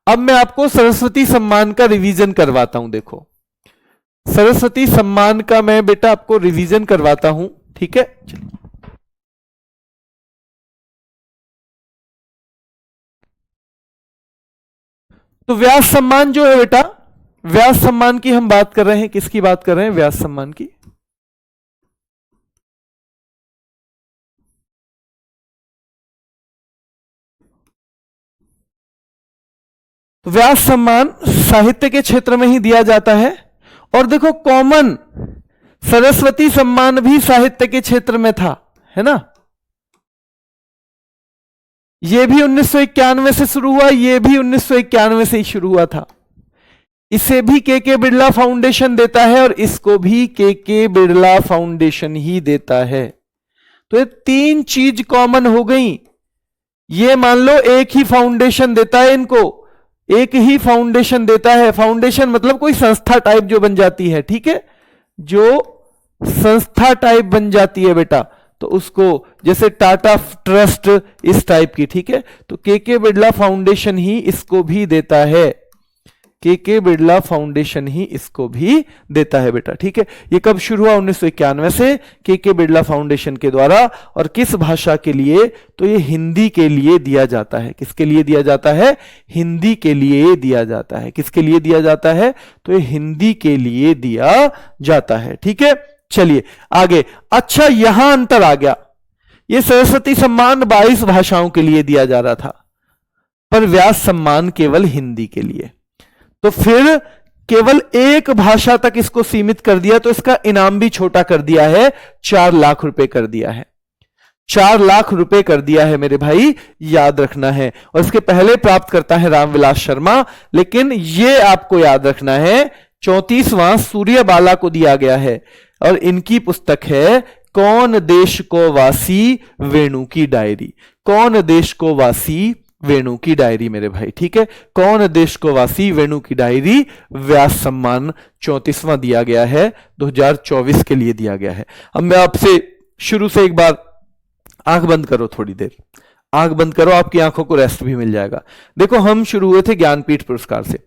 अब मैं आपको सरस्वती सम्मान का रिवीजन करवाता हूं। देखो, सरस्वती सम्मान का मैं बेटा आपको रिवीजन करवाता हूं। ठीक है, चलिए, तो व्यास सम्मान जो है बेटा, व्यास सम्मान की हम बात कर रहे हैं। किसकी बात कर रहे हैं? व्यास सम्मान की। तो व्यास सम्मान साहित्य के क्षेत्र में ही दिया जाता है। और देखो, कॉमन सरस्वती सम्मान भी साहित्य के क्षेत्र में था, है ना। यह भी 1991 से शुरू हुआ, यह भी 1991 से ही शुरू हुआ था। इसे भी के बिरला फाउंडेशन देता है और इसको भी के बिरला फाउंडेशन ही देता है। तो ये 3 चीज कॉमन हो गई। ये मान लो एक ही फाउंडेशन देता है इनको, एक ही फाउंडेशन देता है। फाउंडेशन मतलब कोई संस्था टाइप जो बन जाती है। ठीक है, जो संस्था टाइप बन जाती है बेटा, तो उसको, जैसे टाटा ट्रस्ट इस टाइप की, ठीक है, तो के बिरला फाउंडेशन ही इसको भी देता है, के बिरला फाउंडेशन ही इसको भी देता है बेटा, ठीक है। ये कब शुरू हुआ? 1991 से के बिरला फाउंडेशन के द्वारा। और किस भाषा के लिए? तो ये हिंदी के लिए दिया जाता है। किसके लिए दिया जाता है? हिंदी के लिए दिया जाता है। किसके लिए दिया जाता है? तो ये हिंदी के लिए दिया जाता है, ठीक है। चलिए आगे। अच्छा, यहां अंतर आ गया। ये सरस्वती सम्मान 22 भाषाओं के लिए दिया जा रहा था, पर व्यास सम्मान केवल हिंदी के लिए। तो फिर केवल एक भाषा तक इसको सीमित कर दिया, तो इसका इनाम भी छोटा कर दिया है, 4 लाख रुपए कर दिया है। 4 लाख रुपए कर दिया है मेरे भाई, याद रखना है। और इसके पहले प्राप्त करता है रामविलास शर्मा, लेकिन यह आपको याद रखना है 34वां सूर्यबाला को दिया गया है। और इनकी पुस्तक है कौन देश को वासी वेणु की डायरी। कौन देश को वासी वेणु की डायरी मेरे भाई, ठीक है। कौन देश को वासी वेणु की डायरी, व्यास सम्मान 34वां दिया गया है, 2024 के लिए दिया गया है। अब मैं आपसे शुरू से एक बार, आंख बंद करो, थोड़ी देर आंख बंद करो, आपकी आंखों को रेस्ट भी मिल जाएगा। देखो, हम शुरू हुए थे ज्ञानपीठ पुरस्कार से।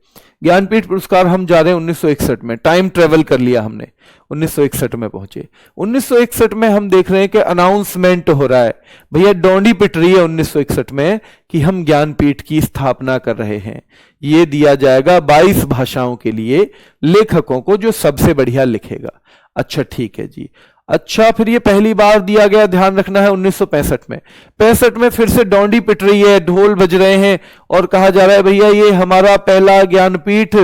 ज्ञानपीठ पुरस्कार हम जा रहे हैं 1961 में, टाइम ट्रेवल कर लिया हमने, 1961 में पहुंचे। 1961 में हम देख रहे हैं कि अनाउंसमेंट हो रहा है, भैया डोंडी पिट रही है 1961 में कि हम ज्ञानपीठ की स्थापना कर रहे हैं। ये दिया जाएगा 22 भाषाओं के लिए लेखकों को जो सबसे बढ़िया लिखेगा। अच्छा ठीक है जी। अच्छा, फिर ये पहली बार दिया गया, ध्यान रखना है 1965 में। 65 में फिर से डोंडी पिट रही है, ढोल बज रहे हैं और कहा जा रहा है भैया ये हमारा पहला ज्ञानपीठ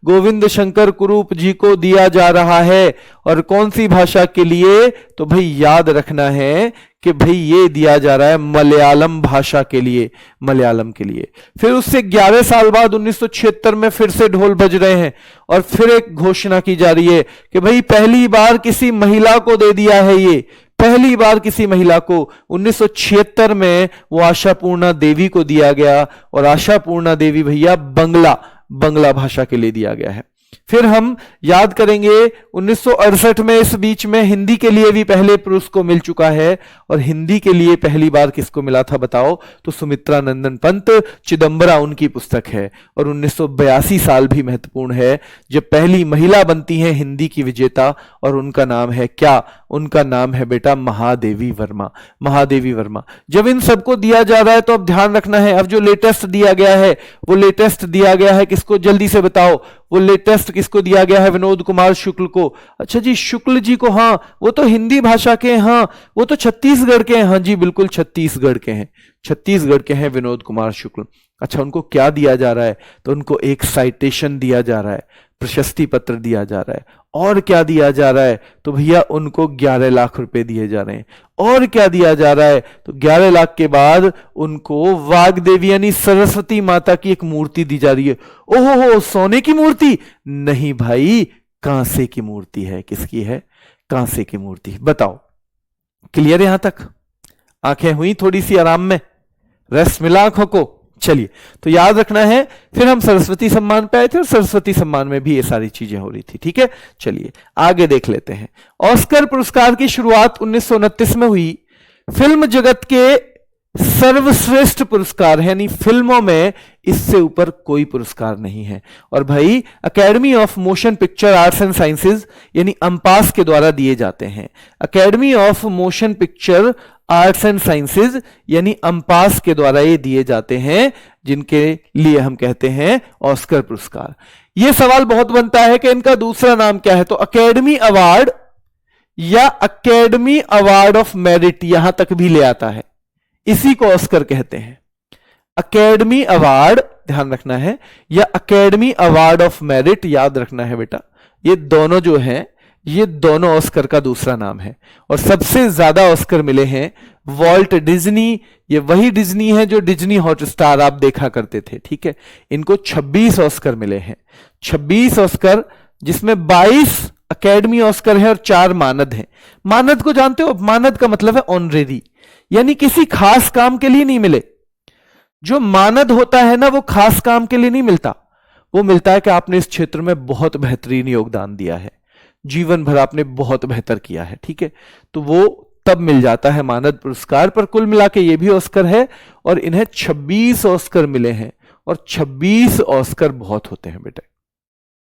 गोविंद शंकर कुरूप जी को दिया जा रहा है। और कौन सी भाषा के लिए? तो भाई याद रखना है कि भाई ये दिया जा रहा है मलयालम भाषा के लिए, मलयालम के लिए। फिर उससे 11 साल बाद 1976 में फिर से ढोल बज रहे हैं और फिर एक घोषणा की जा रही है कि भाई पहली बार किसी महिला को दे दिया है, ये पहली बार किसी महिला को। 1976 में वो आशापूर्णा देवी को दिया गया, और आशापूर्णा देवी भैया बंगला भाषा के लिए दिया गया है। फिर हम याद करेंगे 1968 में, इस बीच में हिंदी के लिए भी पहले पुरुष को मिल चुका है। और हिंदी के लिए पहली बार किसको मिला था बताओ? तो सुमित्रा नंदन पंत, चिदंबरा उनकी पुस्तक है। और 1982 साल भी महत्वपूर्ण है जब पहली महिला बनती हैं हिंदी की विजेता, और उनका नाम है क्या? उनका नाम है बेटा महादेवी वर्मा। महादेवी वर्मा। जब इन सबको दिया जा रहा है तो अब ध्यान रखना है, अब जो लेटेस्ट दिया गया है वो लेटेस्ट दिया गया है किसको? जल्दी से बताओ, वो लेटेस्ट किसको दिया गया है? विनोद कुमार शुक्ल को। अच्छा जी, शुक्ल जी को, हाँ वो तो हिंदी भाषा के हैं, हाँ वो तो छत्तीसगढ़ के हैं, हाँ जी बिल्कुल छत्तीसगढ़ के हैं, छत्तीसगढ़ के हैं विनोद कुमार शुक्ल। अच्छा, उनको क्या दिया जा रहा है? तो उनको एक साइटेशन दिया जा रहा है, प्रशस्ति पत्र दिया जा रहा है। और क्या दिया जा रहा है? तो भैया उनको 11 लाख रुपए दिए जा रहे हैं। और क्या दिया जा रहा है? तो 11 लाख के बाद उनको वाग्देवी यानी सरस्वती माता की एक मूर्ति दी जा रही है। ओहो, सोने की मूर्ति नहीं भाई, कांसे की मूर्ति है। किसकी है? कांसे की मूर्ति। बताओ, क्लियर यहां तक? आंखें हुई थोड़ी सी आराम में, रेस्ट मिला आंखों को? चलिए, तो याद रखना है। फिर हम सरस्वती सम्मान पे आए थे और सरस्वती सम्मान में भी ये सारी चीजें हो रही थी, ठीक है। चलिए आगे देख लेते हैं। ऑस्कर पुरस्कार की शुरुआत 1929 में हुई। फिल्म जगत के सर्वश्रेष्ठ पुरस्कार है, यानी फिल्मों में इससे ऊपर कोई पुरस्कार नहीं है। और भाई academy of motion picture arts and sciences यानी अम्पास के द्वारा दिए जाते हैं। Academy of motion picture arts and sciences यानी अम्पास के द्वारा ये दिए जाते हैं, जिनके लिए हम कहते हैं ऑस्कर पुरस्कार। यह सवाल बहुत बनता है कि इनका दूसरा नाम क्या है? तो अकेडमी अवार्ड या अकेडमी अवार्ड ऑफ मेरिट यहां तक भी ले आता है, इसी को ऑस्कर कहते हैं। अकेडमी अवार्ड ध्यान रखना है, या अकेडमी अवार्ड ऑफ मेरिट याद रखना है बेटा। ये दोनों जो हैं, ये दोनों ऑस्कर का दूसरा नाम है। और सबसे ज्यादा ऑस्कर मिले हैं वॉल्ट डिज्नी, ये वही डिज्नी है जो डिज्नी हॉटस्टार आप देखा करते थे, ठीक है। इनको 26 ऑस्कर मिले हैं, 26 ऑस्कर, जिसमें 22 अकेडमी ऑस्कर है और 4 मानद हैं। मानद को जानते हो? मानद का मतलब है ऑनरेरी, यानी किसी खास काम के लिए नहीं मिले। जो मानद होता है ना, वो खास काम के लिए नहीं मिलता, वो मिलता है कि आपने इस क्षेत्र में बहुत बेहतरीन योगदान दिया है, जीवन भर आपने बहुत बेहतर किया है, ठीक है। तो वो तब मिल जाता है मानद पुरस्कार। पर कुल मिला के ये भी ऑस्कर है और इन्हें 26 ऑस्कर मिले हैं, और 26 ऑस्कर बहुत होते हैं बेटा,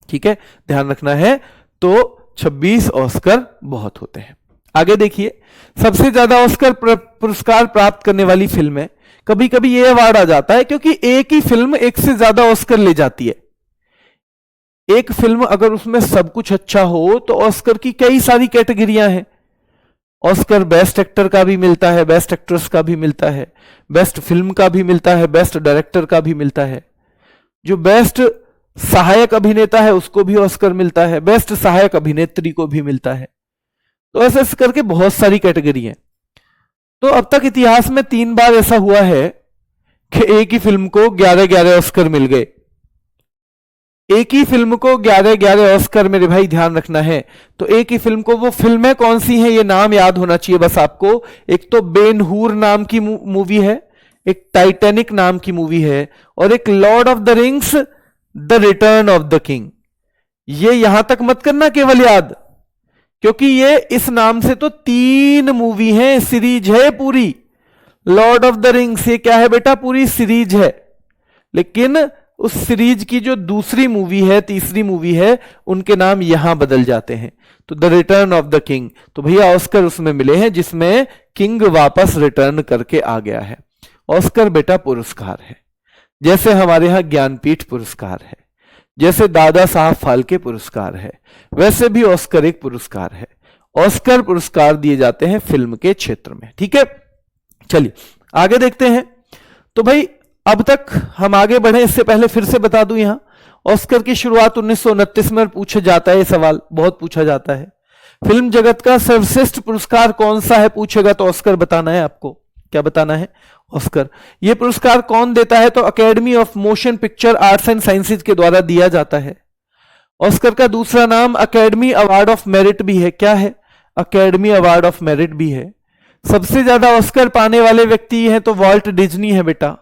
ठीक है, ध्यान रखना है। तो 26 ऑस्कर बहुत होते हैं। आगे देखिए, सबसे ज्यादा ऑस्कर पुरस्कार प्राप्त करने वाली फिल्म है। कभी कभी यह अवार्ड आ जाता है क्योंकि एक ही फिल्म एक से ज्यादा ऑस्कर ले जाती है। एक फिल्म अगर उसमें सब कुछ अच्छा हो तो ऑस्कर की कई सारी कैटेगरियां हैं। ऑस्कर बेस्ट एक्टर का भी मिलता है, बेस्ट एक्ट्रेस का भी मिलता है, बेस्ट फिल्म का भी मिलता है, बेस्ट डायरेक्टर का भी मिलता है, जो बेस्ट सहायक अभिनेता है उसको भी ऑस्कर मिलता है, बेस्ट सहायक अभिनेत्री को भी मिलता है। तो ऐसे करके बहुत सारी कैटेगरी हैं। तो अब तक इतिहास में 3 बार ऐसा हुआ है कि एक ही फिल्म को 11-11 ऑस्कर मिल गए। एक ही फिल्म को 11-11 ऑस्कर, मेरे भाई ध्यान रखना है। तो एक ही फिल्म को, वो फिल्में कौन सी हैं ये नाम याद होना चाहिए बस आपको। एक तो बेन हूर नाम की मूवी है, एक टाइटैनिक नाम की मूवी है, और एक Lord of the rings the return of the king. ये यहां तक मत करना केवल याद, क्योंकि ये इस नाम से तो 3 मूवी हैं, सीरीज है पूरी। लॉर्ड ऑफ द रिंग्स ये क्या है बेटा, पूरी सीरीज है, लेकिन उस सीरीज की जो दूसरी मूवी है, तीसरी मूवी है, उनके नाम यहां बदल जाते हैं। तो the return of the king, तो भैया ऑस्कर उसमें मिले हैं जिसमें किंग वापस रिटर्न करके आ गया है। ऑस्कर बेटा पुरस्कार है, जैसे हमारे यहां ज्ञानपीठ पुरस्कार है, जैसे दादा साहब फाल्के पुरस्कार है, वैसे भी ऑस्कर एक पुरस्कार है। ऑस्कर पुरस्कार दिए जाते हैं फिल्म के क्षेत्र में, ठीक है। चलिए आगे देखते हैं। तो भाई अब तक हम आगे बढ़े, इससे पहले फिर से बता दूं, यहां ऑस्कर की शुरुआत 1929 में पूछा जाता है। ये सवाल बहुत पूछा जाता है। फिल्म जगत का सर्वश्रेष्ठ पुरस्कार कौन सा है पूछेगा तो ऑस्कर बताना है आपको। क्या बताना है? ऑस्कर। यह पुरस्कार कौन देता है? तो academy of motion picture arts and sciences के द्वारा दिया जाता है। ऑस्कर का दूसरा नाम अकेडमी अवार्ड ऑफ मेरिट भी है। क्या है? अकेडमी अवार्ड ऑफ मेरिट भी है। सबसे ज्यादा ऑस्कर पाने वाले व्यक्ति हैं तो वॉल्ट डिज्नी है बेटा,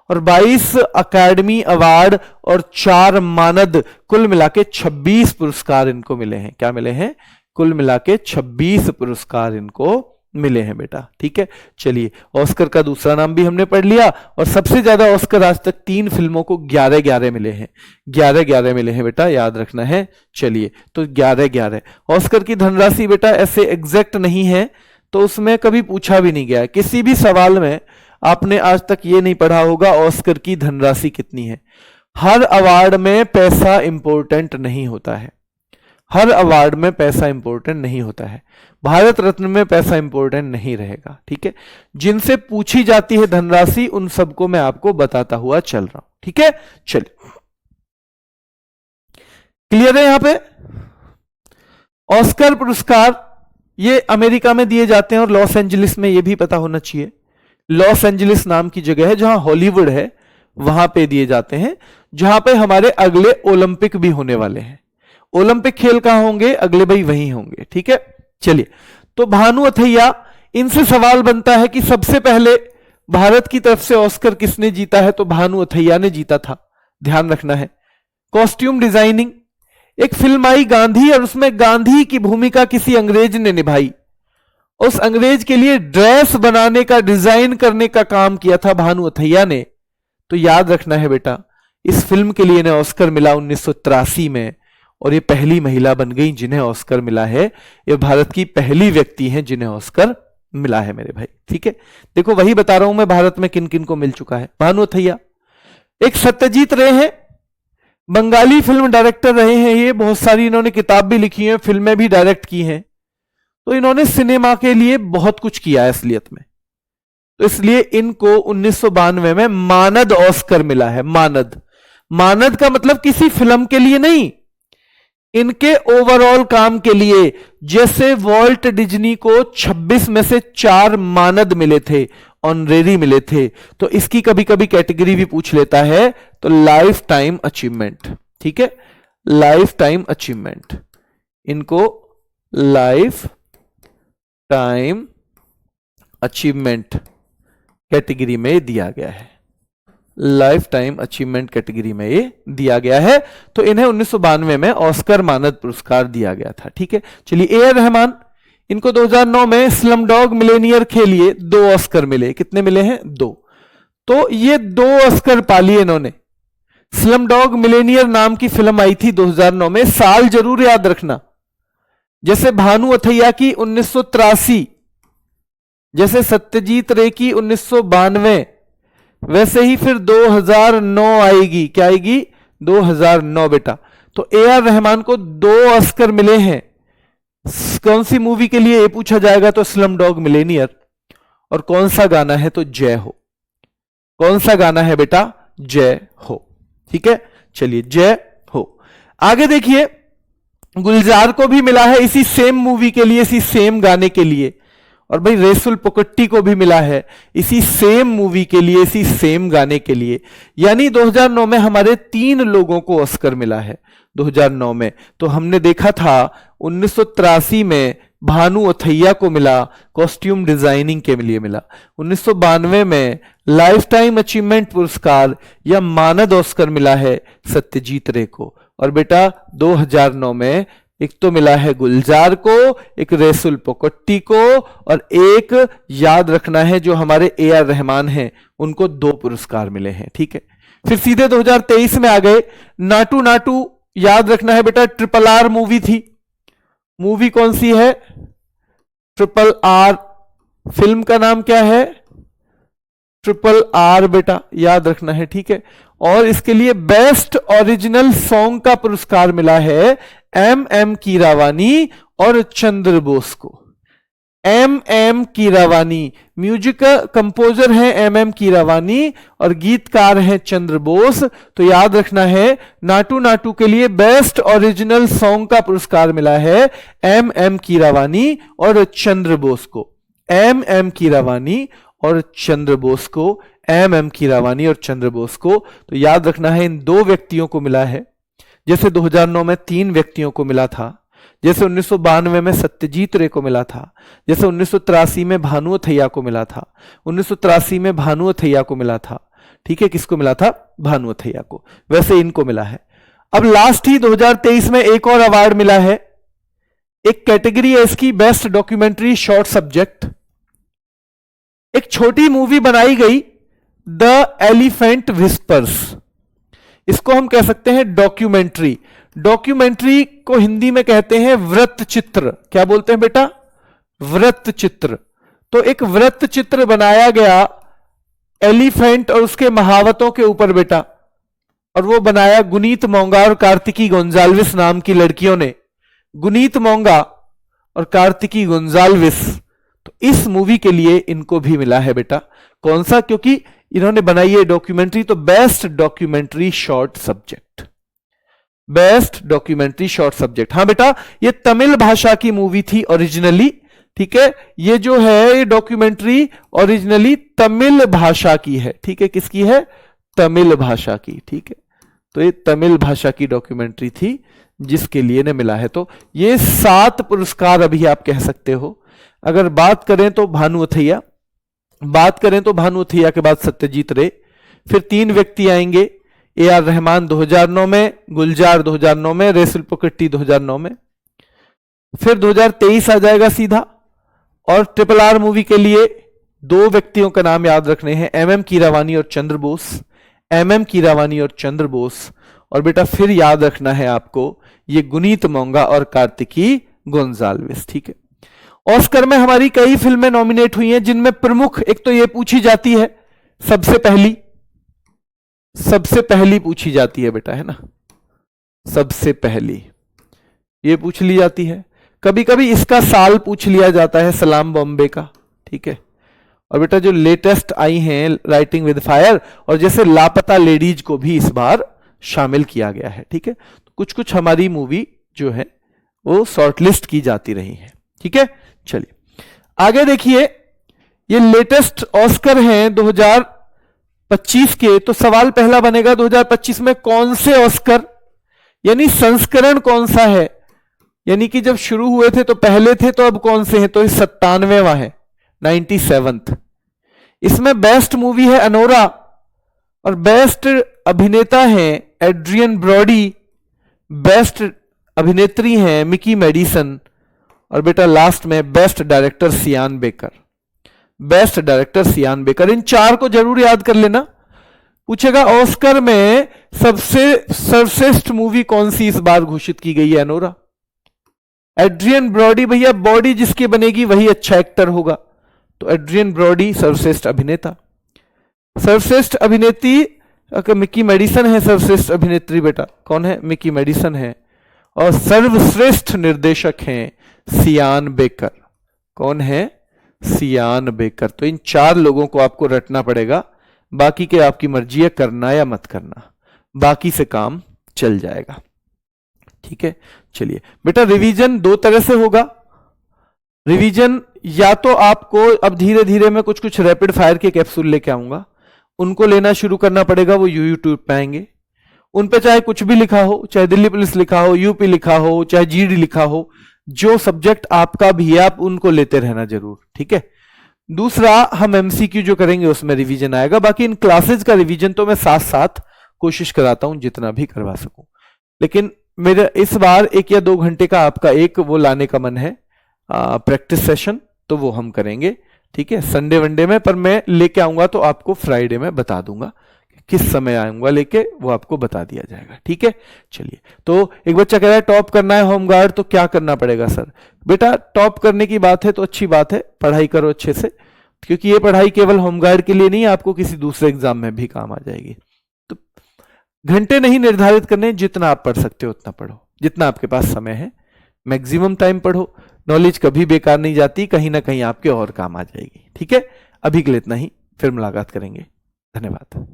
और 22 अकेडमी अवार्ड और 4 मानद, कुल मिला के 26 पुरस्कार इनको मिले हैं। क्या मिले हैं? कुल मिला के 26 पुरस्कार इनको मिले हैं बेटा, ठीक है। चलिए ऑस्कर का दूसरा नाम भी हमने पढ़ लिया, और सबसे ज्यादा ऑस्कर आज तक 3 फिल्मों को 11-11 मिले हैं। 11-11 मिले हैं बेटा, याद रखना है। चलिए तो 11-11 ऑस्कर की धनराशि बेटा ऐसे एग्जैक्ट नहीं है, तो उसमें कभी पूछा भी नहीं गया। किसी भी सवाल में आपने आज तक ये नहीं पढ़ा होगा ऑस्कर की धनराशि कितनी है। हर अवार्ड में पैसा इंपॉर्टेंट नहीं होता है। हर अवार्ड में पैसा इंपॉर्टेंट नहीं होता है। भारत रत्न में पैसा इंपॉर्टेंट नहीं रहेगा, ठीक है। जिनसे पूछी जाती है धनराशि उन सबको मैं आपको बताता हुआ चल रहा हूं, ठीक है। चलिए क्लियर है यहां पे? ऑस्कर पुरस्कार ये अमेरिका में दिए जाते हैं और लॉस एंजलिस में, ये भी पता होना चाहिए। लॉस एंजलिस नाम की जगह है जहां हॉलीवुड है, वहां पे दिए जाते हैं, जहां पे हमारे अगले ओलंपिक भी होने वाले हैं। ओलंपिक खेल कहां होंगे? अगले भाई वहीं होंगे, ठीक है। चलिए तो भानु अथैया, इनसे सवाल बनता है कि सबसे पहले भारत की तरफ से ऑस्कर किसने जीता है? तो भानु अथैया ने जीता था, ध्यान रखना है। कॉस्ट्यूम डिजाइनिंग, एक फिल्म आई गांधी और उसमें गांधी की भूमिका किसी अंग्रेज ने निभाई। उस अंग्रेज के लिए ड्रेस बनाने का, डिजाइन करने का काम किया था भानु अथैया ने। तो याद रखना है बेटा, इस फिल्म के लिए इन्हें ऑस्कर मिला 1983 में, और ये पहली महिला बन गई जिन्हें ऑस्कर मिला है। ये भारत की पहली व्यक्ति हैं जिन्हें ऑस्कर मिला है मेरे भाई, ठीक है। देखो वही बता रहा हूं मैं, भारत में किन किन को मिल चुका है। भानु अथैया, एक सत्यजीत रे हैं, बंगाली फिल्म डायरेक्टर रहे हैं ये। बहुत सारी इन्होंने किताब भी लिखी है, फिल्में भी डायरेक्ट की हैं। तो इन्होंने सिनेमा के लिए बहुत कुछ किया है असलियत में, तो इसलिए इनको 1992 में मानद ऑस्कर मिला है। मानद, मानद का मतलब किसी फिल्म के लिए नहीं, इनके ओवरऑल काम के लिए। जैसे वॉल्ट डिज्नी को 26 में से 4 मानद मिले थे, ऑनरेरी मिले थे, तो इसकी कभी कभी कैटेगरी भी पूछ लेता है, तो लाइफ टाइम अचीवमेंट, ठीक है। लाइफ टाइम अचीवमेंट, इनको लाइफ टाइम अचीवमेंट कैटेगरी में दिया गया है। लाइफ टाइम अचीवमेंट कैटेगरी में ये दिया गया है, तो इन्हें 1992 में ऑस्कर मानद पुरस्कार दिया गया था, ठीक है। चलिए ए आर रहमान, इनको 2009 में स्लम डॉग मिलेनियर के लिए 2 ऑस्कर मिले। कितने मिले हैं? 2। तो ये 2 ऑस्कर पा लिए इन्होंने। स्लम डॉग मिलेनियर नाम की फिल्म आई थी 2009 में। साल जरूर याद रखना, जैसे भानु अथैया की 1983, जैसे सत्यजीत रे की 1992, वैसे ही फिर 2009 आएगी। क्या आएगी? 2009 बेटा। तो ए आर रहमान को 2 ऑस्कर मिले हैं। कौन सी मूवी के लिए ये पूछा जाएगा तो स्लम डॉग मिलेनियर। और कौन सा गाना है तो जय हो। कौन सा गाना है बेटा? जय हो। ठीक है, चलिए जय हो। आगे देखिए, गुलजार को भी मिला है इसी सेम मूवी के लिए, इसी सेम गाने के लिए। और भाई रेसुल पोकट्टी को भी मिला है इसी सेम मूवी के लिए, इसी सेम गाने के लिए। यानी 2009 में हमारे 3 लोगों को ऑस्कर मिला है 2009 में। तो हमने देखा था 1983 में भानु अथैया को मिला, कॉस्ट्यूम डिजाइनिंग के लिए मिला। 1992 में लाइफ टाइम अचीवमेंट पुरस्कार या मानद ऑस्कर मिला है सत्यजीत रे को। और बेटा 2009 में एक तो मिला है गुलजार को, एक रेसुल पोकट्टी को, और एक याद रखना है जो हमारे ए आर रहमान हैं उनको 2 पुरस्कार मिले हैं। ठीक है, फिर सीधे 2023 में आ गए। नाटू नाटू याद रखना है बेटा, RRR मूवी थी। मूवी कौन सी है? RRR। फिल्म का नाम क्या है? RRR बेटा, याद रखना है। ठीक है, और इसके लिए बेस्ट ओरिजिनल सॉन्ग का पुरस्कार मिला है MM कीरावानी और चंद्र बोस को। MM कीरावानी, म्यूजिक कंपोजर हैं MM कीरावानी और गीतकार हैं चंद्र बोस। तो याद रखना है, नाटू नाटू के लिए बेस्ट ओरिजिनल सॉन्ग का पुरस्कार मिला है MM कीरावानी और चंद्र बोस को। MM कीरावानी और चंद्र बोस को, MM कीरावानी और चंद्र बोस को। तो याद रखना है, इन 2 व्यक्तियों को मिला है। जैसे 2009 में 3 व्यक्तियों को मिला था, जैसे 1992 में सत्यजीत रे को मिला था, जैसे 1983 में भानु अथैया को मिला था। 1983 में भानु अथैया को मिला था। ठीक है, किसको मिला था? भानु अथैया को। वैसे इनको मिला है। अब लास्ट ही 2023 में एक और अवार्ड मिला है। एक कैटेगरी है इसकी, बेस्ट डॉक्यूमेंट्री शॉर्ट सब्जेक्ट। एक छोटी मूवी बनाई गई, द एलिफेंट विस्पर्स। इसको हम कह सकते हैं डॉक्यूमेंट्री। डॉक्यूमेंट्री को हिंदी में कहते हैं वृत्त चित्र। क्या बोलते हैं बेटा? वृत्त चित्र। तो एक वृत्त चित्र बनाया गया एलिफेंट और उसके महावतों के ऊपर बेटा, और वो बनाया गुनीत मोंगा और कार्तिकी गोंजाल्विस नाम की लड़कियों ने। गुनीत मोंगा और कार्तिकी गोंजाल्विस। तो इस मूवी के लिए इनको भी मिला है बेटा। कौन सा? क्योंकि इन्होंने बनाई है डॉक्यूमेंट्री, तो best documentary short subject. Best documentary short subject. हाँ बेटा, ये तमिल भाषा की मूवी थी ओरिजिनली। ठीक है, ये जो है ये डॉक्यूमेंट्री ओरिजिनली तमिल भाषा की है। ठीक है, किसकी है? तमिल भाषा की। ठीक है, तो ये तमिल भाषा की डॉक्यूमेंट्री थी जिसके लिए ने मिला है। तो ये 7 पुरस्कार अभी आप कह सकते हो। अगर बात करें तो भानु अथैया, बात करें तो भानु अथैया के बाद सत्यजीत रे, फिर 3 व्यक्ति आएंगे। ए आर रहमान 2009 में, गुलजार 2009 में, रेसुल पोकट्टी 2009 में। फिर 2023 आ जाएगा सीधा। और RRR मूवी के लिए 2 व्यक्तियों का नाम याद रखने हैं, MM कीरावानी और चंद्र बोस। MM कीरावानी और चंद्र बोस। और बेटा फिर याद रखना है आपको, ये गुनीत मोंगा और कार्तिकी गोंजाल्विस। ठीक है, ऑस्कर में हमारी कई फिल्में नॉमिनेट हुई हैं, जिनमें प्रमुख एक तो ये पूछी जाती है सबसे पहली पूछी जाती है बेटा, है ना? सबसे पहली ये पूछ ली जाती है। कभी कभी इसका साल पूछ लिया जाता है, सलाम बॉम्बे का। ठीक है, और बेटा जो लेटेस्ट आई हैं राइटिंग विद फायर, और जैसे लापता लेडीज को भी इस बार शामिल किया गया है। ठीक है, तो कुछ कुछ हमारी मूवी जो है वो शॉर्टलिस्ट की जाती रही है। ठीक है, चलिए आगे देखिए, ये लेटेस्ट ऑस्कर हैं 2025 के। तो सवाल पहला बनेगा 2025 में कौन से ऑस्कर, यानी संस्करण कौन सा है, यानी कि जब शुरू हुए थे तो पहले थे, तो अब कौन से हैं? तो 97वां है, 97th। इसमें बेस्ट मूवी है अनोरा, और बेस्ट अभिनेता हैं एड्रियन ब्रॉडी, बेस्ट अभिनेत्री हैं मिकी मेडिसन, और बेटा लास्ट में बेस्ट डायरेक्टर सियान बेकर, बेस्ट डायरेक्टर सियान बेकर। इन चार को जरूर याद कर लेना। पूछेगा ऑस्कर में सबसे सर्वश्रेष्ठ मूवी कौन सी इस बार घोषित की गई है अनोरा? Adrien Brody. भैया बॉडी जिसकी बनेगी वही अच्छा एक्टर होगा, तो एड्रियन ब्रॉडी सर्वश्रेष्ठ अभिनेता। सर्वश्रेष्ठ अभिनेत्री मिकी मेडिसन है, सर्वश्रेष्ठ अभिनेत्री बेटा कौन है? मिकी मेडिसन है। और सर्वश्रेष्ठ निर्देशक हैं सियान बेकर। कौन है? सियान बेकर। तो इन चार लोगों को आपको रटना पड़ेगा, बाकी के आपकी मर्जी है करना या मत करना, बाकी से काम चल जाएगा। ठीक है, चलिए बेटा रिवीजन दो तरह से होगा। रिवीजन या तो आपको अब धीरे धीरे मैं कुछ कुछ रैपिड फायर के कैप्सूल लेके आऊंगा, उनको लेना शुरू करना पड़ेगा, वो यूट्यूब पे आएंगे। उन पे चाहे कुछ भी लिखा हो, चाहे दिल्ली पुलिस लिखा हो, यूपी लिखा हो, चाहे जीडी लिखा हो, जो सब्जेक्ट आपका भी है आप उनको लेते रहना जरूर। ठीक है, दूसरा हम एमसीक्यू जो करेंगे उसमें रिवीजन आएगा। बाकी इन क्लासेस का रिवीजन तो मैं साथ साथ कोशिश कराता हूं जितना भी करवा सकूं, लेकिन मेरा इस बार 1 या 2 घंटे का आपका एक वो लाने का मन है प्रैक्टिस सेशन, तो वो हम करेंगे। ठीक है, संडे वनडे में, पर मैं लेके आऊंगा तो आपको फ्राइडे में बता दूंगा किस समय आऊंगा लेके, वो आपको बता दिया जाएगा। ठीक है, चलिए। तो एक बच्चा कह रहा है टॉप करना है होमगार्ड तो क्या करना पड़ेगा सर? बेटा टॉप करने की बात है तो अच्छी बात है, पढ़ाई करो अच्छे से, क्योंकि ये पढ़ाई केवल होमगार्ड के लिए नहीं, आपको किसी दूसरे एग्जाम में भी काम आ जाएगी। तो घंटे नहीं निर्धारित करने, जितना आप पढ़ सकते हो उतना पढ़ो, जितना आपके पास समय है मैक्सिमम टाइम पढ़ो। नॉलेज कभी बेकार नहीं जाती, कहीं ना कहीं आपके और काम आ जाएगी। ठीक है, अभी के लिए इतना ही, फिर मुलाकात करेंगे। धन्यवाद।